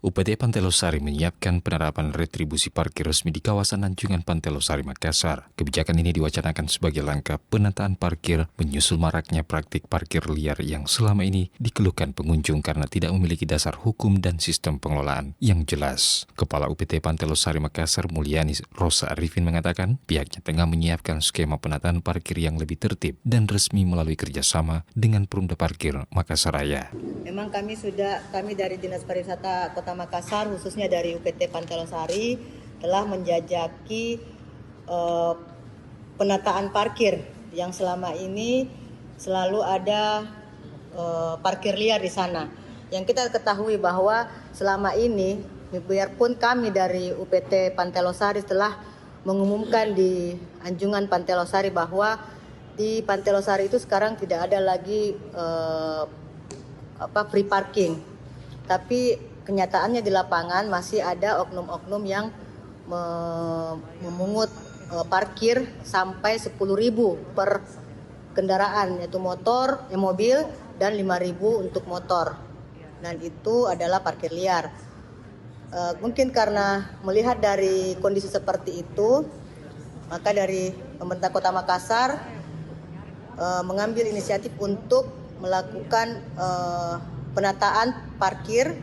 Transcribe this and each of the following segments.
UPT Pantai Losari menyiapkan penerapan retribusi parkir resmi di kawasan Anjungan Pantai Losari, Makassar. Kebijakan ini diwacanakan sebagai langkah penataan parkir menyusul maraknya praktik parkir liar yang selama ini dikeluhkan pengunjung karena tidak memiliki dasar hukum dan sistem pengelolaan yang jelas. Kepala UPT Pantai Losari Makassar, Mulyani Rosa Arifin, mengatakan pihaknya tengah menyiapkan skema penataan parkir yang lebih tertib dan resmi melalui kerjasama dengan Perumda Parkir Makassar Raya. Memang kami dari Dinas Pariwisata Kota Makassar, khususnya dari UPT Pantai Losari, telah menjajaki penataan parkir yang selama ini selalu ada parkir liar di sana. Yang kita ketahui bahwa selama ini, biarpun kami dari UPT Pantai Losari telah mengumumkan di Anjungan Pantai Losari bahwa di Pantai Losari itu sekarang tidak ada lagi free parking, tapi kenyataannya di lapangan masih ada oknum-oknum yang memungut parkir sampai 10.000 per kendaraan, yaitu mobil dan 5.000 untuk motor, dan itu adalah parkir liar. Mungkin karena melihat dari kondisi seperti itu, maka dari pemerintah Kota Makassar mengambil inisiatif untuk melakukan penataan parkir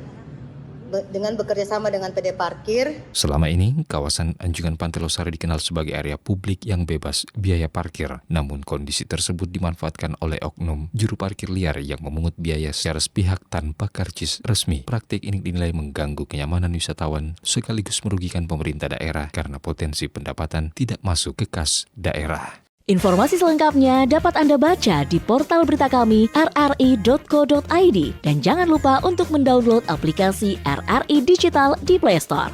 dengan bekerja sama dengan PD Parkir. Selama ini, kawasan Anjungan Pantai Losari dikenal sebagai area publik yang bebas biaya parkir. Namun kondisi tersebut dimanfaatkan oleh oknum juru parkir liar yang memungut biaya secara sepihak tanpa karcis resmi. Praktik ini dinilai mengganggu kenyamanan wisatawan sekaligus merugikan pemerintah daerah karena potensi pendapatan tidak masuk ke kas daerah. Informasi selengkapnya dapat Anda baca di portal berita kami rri.co.id dan jangan lupa untuk mendownload aplikasi RRI Digital di Play Store.